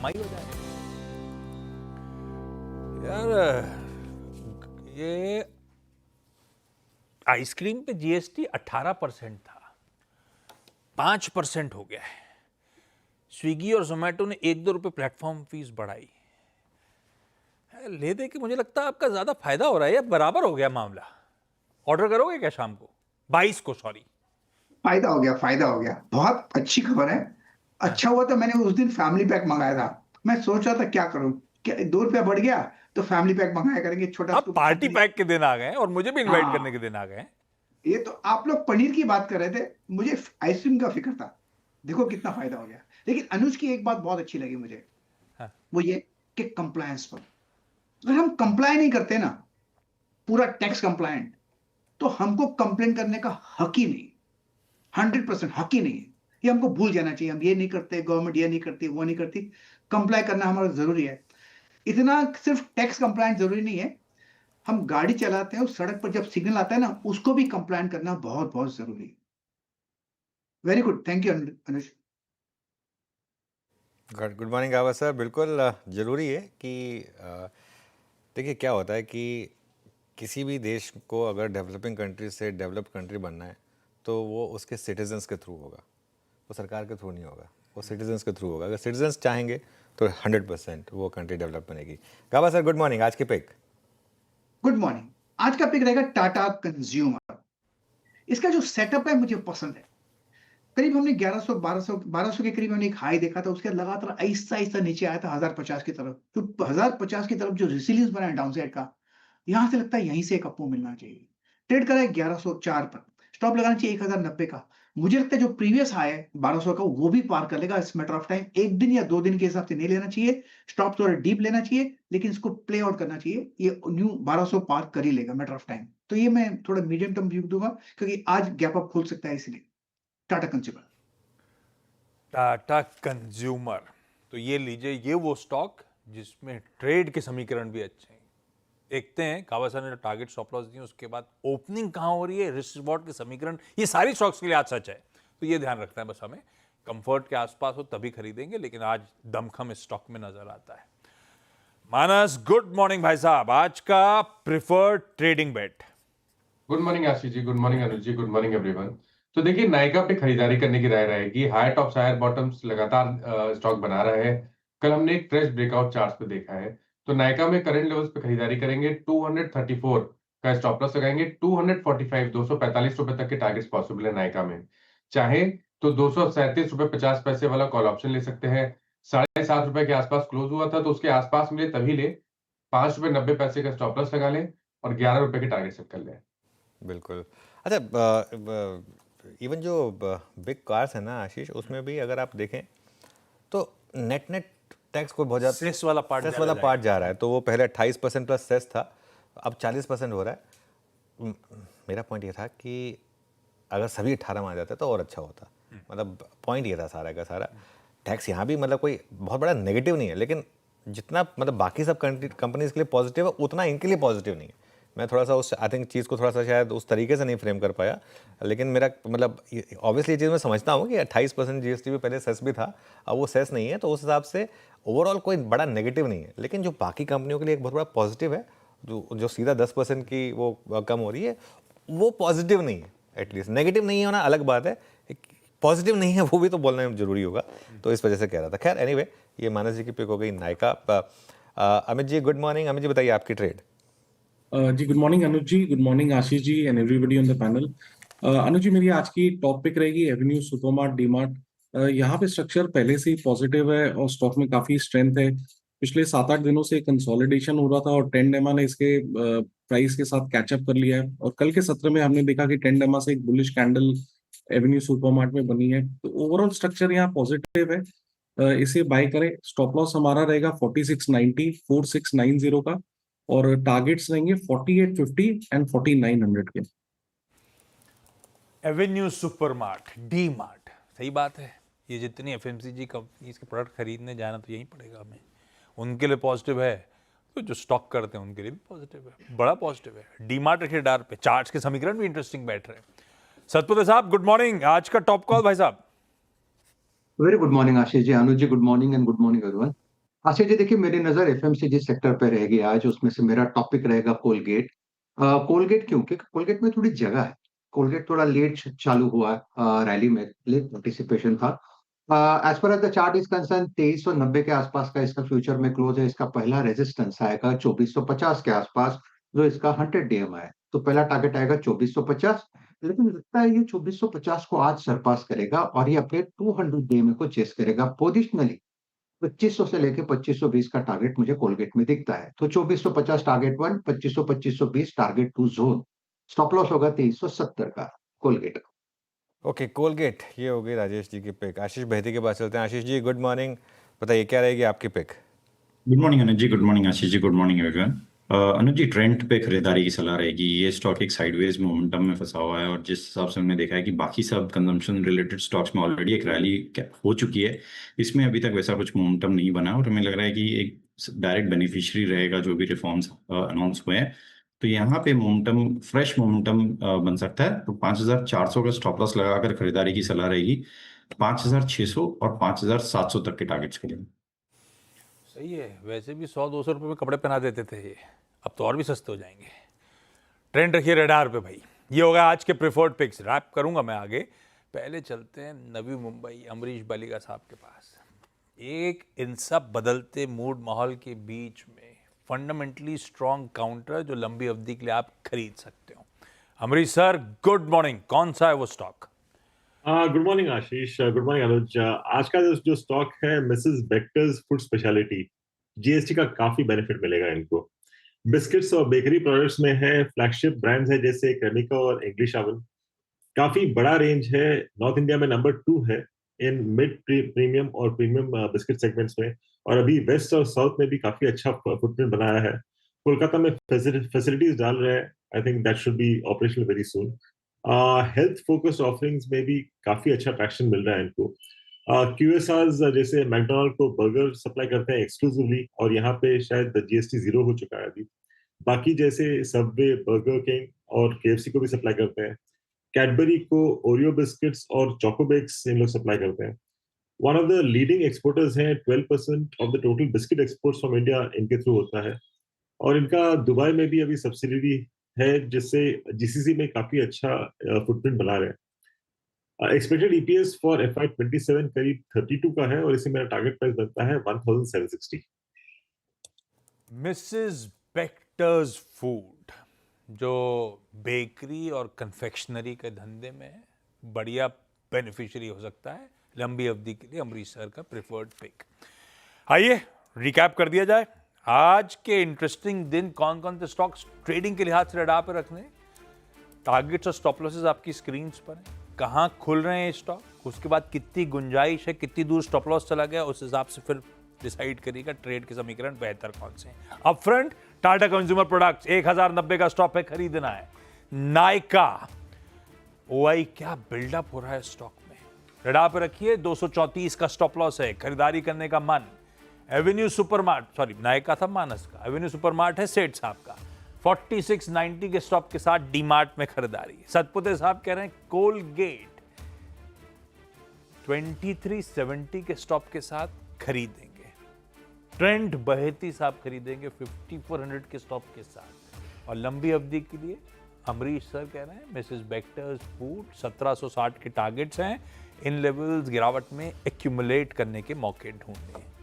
कमाई हो जाए। यार ये आइसक्रीम पे जीएसटी 18% था, 5% हो गया है। स्विगी और जोमेटो ने 1-2 रुपए प्लेटफॉर्म फीस बढ़ाई। ले दे के मुझे लगता है आपका ज्यादा फायदा हो रहा है या बराबर हो गया मामला। ऑर्डर करोगे क्या शाम को 22 को? सॉरी, फायदा हो गया, फायदा हो गया। बहुत अच्छी खबर है। अच्छा हुआ था मैंने उस दिन फैमिली पैक मंगाया था। मैं सोच रहा था क्या करूं, क्या 2 रुपया बढ़ गया तो फैमिली पैक मंगाया करेंगे, छोटा अब स्कूप पार्टी खत्म। पैक के दिन आ गए हैं और मुझे भी इनवाइट करने के हाँ, दिन आ गए हैं। ये तो आप लोग पनीर की बात कर रहे थे, मुझे आइसक्रीम का फिक्र था। देखो कितना फायदा हो गया। लेकिन अनुज की एक बात बहुत अच्छी लगी मुझे, हाँ, वो ये कि कंप्लायंस पर अगर हम कंप्लाई नहीं करते ना, पूरा टैक्स कंप्लायंट, तो हमको कंप्लेन करने का हक ही नहीं। 100% हक ही नहीं है। ये हमको भूल जाना चाहिए, हम ये नहीं करते, गवर्नमेंट ये नहीं करती, वो नहीं करती। कंप्लाई करना हमारा जरूरी है। इतना सिर्फ टैक्स कंप्लायंट जरूरी नहीं है, हम गाड़ी चलाते हैं उस सड़क पर जब सिग्नल आता है ना, उसको भी कंप्लायंट करना बहुत बहुत जरूरी है। Very good, thank you Anuj. Good morning आवा सर। बिल्कुल ज़रूरी है कि देखिए क्या होता है कि किसी भी देश को अगर डेवलपिंग कंट्री से डेवलप्ड कंट्री बनना है तो वो उसके सिटीजन्स के थ्रू होगा, वो सरकार के थ्रू नहीं होगा, वो सिटीजन्स के थ्रू होगा। अगर सिटीजन्स चाहेंगे तो 100% वो कंट्री डेवलप बनेगी। गावा सर गुड मॉर्निंग, आज की पिक। Good morning. आज का पिक रहेगा टाटा कंज्यूमर। इसका जो सेटअप है मुझे पसंद है। करीब हमने 1100 1200 के करीब हमने एक हाई देखा था, उसके बाद लगातार आहिस्ता आहिस्ता नीचे आया था 1050 की तरफ। तो 1050 की तरफ जो रिसिलियंस बना है डाउन साइड का, यहां से लगता है यहीं से एक अपो मिलना चाहिए। ट्रेड करा है 1104 पर, स्टॉप लगाना चाहिए 1090 का। मुझे लगता है जो प्रीवियस हाई है 1200 का वो भी पार कर लेगा। इस मैटर ऑफ टाइम, एक दिन या 2 दिन के हिसाब से नहीं लेना चाहिए, स्टॉप थोड़ा डीप लेना चाहिए, लेकिन इसको प्ले आउट करना चाहिए। ये न्यू 1200 पार कर ही लेगा मैटर ऑफ टाइम। तो ये मैं थोड़ा मीडियम टर्म व्यू दूंगा, क्योंकि आज गैप अप खुल सकता है, इसलिए टाटा कंज्यूमर। टाटा कंज्यूमर, तो ये लीजिए, ये वो स्टॉक जिसमें ट्रेड के समीकरण भी अच्छे हैं। देखते हैं कावासा ने जो टारगेट स्टॉप लॉस दिए उसके बाद ओपनिंग कहां हो रही है, रिस्क रिवॉर्ड के समीकरण, ये सारी स्टॉक्स के लिए आज सच है। तो ये ध्यान रखना है बस हमें, कंफर्ट के आसपास हो तभी खरीदेंगे, लेकिन आज दमखम इस स्टॉक में नजर आता है। मानस गुड मॉर्निंग भाई साहब, आज का प्रिफर्ड ट्रेडिंग बेट। गुड मॉर्निंग आशीष जी, good morning Anuj ji, good morning everyone. तो देखिए नायका पे खरीदारी करने की राय रहेगी। हायर टॉप्स हायर बॉटम्स लगातार स्टॉक बना रहा है। कल हमने एक फ्रेश ब्रेकआउट चार्ट्स पे देखा है। तो नायका में करंट लेवल्स पे खरीदारी करेंगे। 234 का स्टॉप लॉस लगाएंगे। 245 245 रुपए तक के टारगेट्स पॉसिबल है नायका में। चाहे तो 237 रुपए 50 पैसे वाला कॉल ऑप्शन ले सकते हैं। 7.5 रुपए के आसपास क्लोज हुआ था, तो उसके आसपास मिले तभी ले। 5 रुपए 90 पैसे का स्टॉप लॉस लगा लें और 11 रुपए के टारगेट सेट कर लें। बिल्कुल। अच्छा, इवन जो बिग कार्स है ना आशीष, उसमें भी अगर आप देखें तो नेट नेट टैक्स को बहुत ज़्यादा सेस वाला पार्ट सेस वाला पार्ट जा रहा है। तो वो पहले 28% प्लस सेस था, अब 40% हो रहा है। मेरा पॉइंट ये था कि अगर सभी 18 में आ जाते तो और अच्छा होता। मतलब पॉइंट ये था सारा का सारा। टैक्स यहाँ भी मतलब कोई बहुत बड़ा नेगेटिव नहीं है, लेकिन जितना मतलब बाकी सब कंपनीज के लिए पॉजिटिव है उतना इनके लिए पॉजिटिव नहीं है। मैं थोड़ा सा उस आई थिंक चीज़ को थोड़ा सा शायद उस तरीके से नहीं फ्रेम कर पाया, लेकिन मेरा मतलब ऑब्वियसली ये चीज़ मैं समझता हूँ कि 28% जीएसटी भी पहले सेस भी था, अब वो सेस नहीं है, तो उस हिसाब से ओवरऑल कोई बड़ा नेगेटिव नहीं है। लेकिन जो बाकी कंपनियों के लिए एक बहुत बड़ा पॉजिटिव है, जो सीधा 10% की वो कम हो रही है, वो पॉजिटिव नहीं है। एटलीस्ट नेगेटिव नहीं होना अलग बात है, पॉजिटिव नहीं है वो भी तो बोलना जरूरी होगा। तो इस वजह से कह रहा था। खैर एनीवे, ये मानस जी की पिक हो गई नायका। Amit ji good morning. अमित जी बताइए आपकी ट्रेड। जी good morning Anuj ji, good morning Ashish ji and everybody on the panel. Anuj ji, मेरी आज की टॉप पिक रहेगी एवेन्यू सुपरमार्ट डीमार्ट। यहाँ पे स्ट्रक्चर पहले से ही पॉजिटिव है और स्टॉक में काफी स्ट्रेंथ है। पिछले 7-8 दिनों से कंसोलिडेशन हो रहा था और टेंडेमा ने इसके प्राइस के साथ कैचअप कर लिया है। और कल के सत्र में हमने देखा कि टेंडेमा से एक बुलिश कैंडल एवेन्यू सुपरमार्ट में बनी है। तो ओवरऑल स्ट्रक्चर यहाँ पॉजिटिव है, इसे बाय करें। स्टॉप लॉस हमारा रहेगा 4690 4690 का, और टारगेट्स रहेंगे 4850 एंड 4900 के। एवेन्यू सुपरमार्ट, डी मार्ट, सही बात है। ये जितनी एफएमसीजी कंपनीज के प्रोडक्ट खरीदने जाना तो यहीं पड़ेगा हमें, उनके लिए पॉजिटिव है। तो जो स्टॉक करते हैं उनके लिए भी पॉजिटिव है, बड़ा पॉजिटिव है। डी मार्ट रखिए डार पे, चार्ट्स के समीकरण भी इंटरेस्टिंग बैठ रहे हैं। सतपुत्र साहब गुड मॉर्निंग, आज का टॉप कॉल भाई साहब। Very good morning Ashish ji, Anuj ji good morning and good morning everyone. Ashish ji देखिए, मेरी नज़र एफएमसीजी सेक्टर पे रहेगी आज। उसमें से मेरा टॉपिक रहेगा कोलगेट। कोलगेट क्यों? क्योंकि कोलगेट में थोड़ी जगह है। कोलगेट थोड़ा लेट चालू हुआ, रैली में लेट पार्टिसिपेशन था। As per the chart is concern 2390 के आसपास का इसका फ्यूचर में क्लोज है। इसका पहला रेजिस्टेंस आएगा 2450 के आसपास, जो इसका 100 डीएम है। तो पहला टारगेट आएगा 2450, लेकिन लगता है ये 2450 को आज सरपास करेगा और ये अपने 200 डीएम को चेस करेगा। पोजिशनली 2500 से लेके 2520 का टारगेट मुझे कोलगेट में दिखता है। तो 2450 target 1, 2500 2520 target 2 zone. Stop loss होगा 2370 का कोलगेट। ओके, कोलगेट ये हो गई राजेश जी की पिक। आशीष बहती के पास चलते हैं। आशीष जी गुड मॉर्निंग, बताइए क्या रहेगी आपकी pick? Good morning Anuj ji, good morning Ashish जी, गुड मॉर्निंग एवरीवन। अनुज जी, ट्रेंड पे खरीदारी की सलाह रहेगी। ये स्टॉक एक साइडवेज मोमेंटम में फंसा हुआ है और जिस हिसाब से हमने देखा है कि बाकी सब कंजम्पशन रिलेटेड स्टॉक्स में ऑलरेडी एक रैली हो चुकी है, इसमें अभी तक वैसा कुछ मोमेंटम नहीं बना और हमें लग रहा है कि एक डायरेक्ट बेनिफिशियरी रहेगा जो भी रिफॉर्म्स अनाउंस हुए हैं। तो यहाँ पे मोमेंटम, फ्रेश मोमेंटम बन सकता है। तो 5400 का स्टॉप लॉस लगाकर खरीदारी की सलाह रहेगी। 5600 और 5700 तक के टारगेट्स के लिए। सही है, वैसे भी 100-200 रुपये में कपड़े पहना देते थे ये, अब तो और भी सस्ते हो जाएंगे। ट्रेंड रखिए रडार पे भाई। ये होगा आज के प्रेफर्ड पिक्स। रैप करूंगा मैं आगे, पहले चलते हैं नवी मुंबई अमरीश बालिगा साहब के पास। एक इन सब बदलते मूड माहौल के बीच में फंडामेंटली स्ट्रॉन्ग काउंटर जो लंबी अवधि के लिए आप खरीद सकते हो। अमरीश सर गुड मॉर्निंग, कौन सा है वो स्टॉक? गुड मॉर्निंग आशीष, गुड मॉर्निंग अनुज। आज का जो स्टॉक है Mrs Bector's food speciality, GST का काफी बेनिफिट मिलेगा इनको। बिस्किट्स और बेकरी प्रोडक्ट्स में है, फ्लैगशिप ब्रांड्स है जैसे क्रेमिका और इंग्लिश ओवन। काफी बड़ा रेंज है, नॉर्थ इंडिया में नंबर 2 है इन मिड प्रीमियम और प्रीमियम बिस्किट सेगमेंट्स में, और अभी वेस्ट और साउथ में भी काफी अच्छा फुटप्रिंट बनाया है। कोलकाता में फैसिलिटीज डाल रहे हैं, I think that should be operational very soon. Health focused offerings में भी काफी अच्छा ट्रैक्शन मिल रहा है इनको। क्यूएसआर्स जैसे मैकडोनल्ड को बर्गर सप्लाई करते हैं एक्सक्लूसिवली, और यहाँ पे शायद जीएसटी 0 हो चुका है अभी। बाकी जैसे सबवे, बर्गर किंग और केएफसी को भी सप्लाई करते हैं। कैडबरी को ओरियो बिस्किट्स और चोकोबेक्स इन लोग सप्लाई करते हैं। One of the leading exporters हैं, 12% of the total biscuit exports from India इनके थ्रू होता है। और इनका दुबई में भी अभी सब्सिडरी है, जिससे जीसीसी में काफी अच्छा फुटप्रिंट बना रहे हैं। एक्सपेक्टेड ईपीएस फॉर FY27 करीब 32 का है, और इसे मेरा टारगेट प्राइस बनता है 1760। मिसेस बेक्टर्स फूड जो बेकरी और कन्फेक्शनरी के धंधे में है, बढ़िया बेनिफिशियरी हो सकता है लंबी अवधि के लिए अमरीश सर का प्रेफर्ड पिक। आइए रिकैप कर दिया जाए आज के इंटरेस्टिंग दिन। कौन कौन से स्टॉक्स ट्रेडिंग के लिहाज से रडार पर रखने, टारगेट्स और स्टॉप लॉसेस आपकी स्क्रीन पर हैं, कहाँ खुल रहे हैं स्टॉक, उसके बाद कितनी गुंजाइश है, कितनी दूर स्टॉप लॉस चला गया, उस हिसाब से फिर डिसाइड करिएगा ट्रेड के समीकरण बेहतर कौन से हैं। Up front Tata consumer products 1090 का स्टॉप है, खरीदना है। नायका ओआई क्या बिल्डअप हो रहा है स्टॉक में, रडार पर रखिए। 234 का स्टॉप लॉस है, खरीदारी करने का मन। एवेन्यू सुपरमार्ट, सॉरी नायका था मानस का, एवेन्यू सुपरमार्ट है सेठ साहब का। 4690 के स्टॉप के साथ डीमार्ट में खरीदारी। सतपुते साहब कह रहे हैं कोलगेट 2370 के स्टॉप के साथ खरीदेंगे। ट्रेंड बहेती साहब खरीदेंगे 5400 के स्टॉप के साथ। और लंबी अवधि के लिए अमरीश सर कह रहे हैं मिसेस बेक्टर्स फूड 1760 के टारगेट्स हैं। इन लेवल्स गिरावट में एक्यूमुलेट करने के मौके ढूंढने हैं।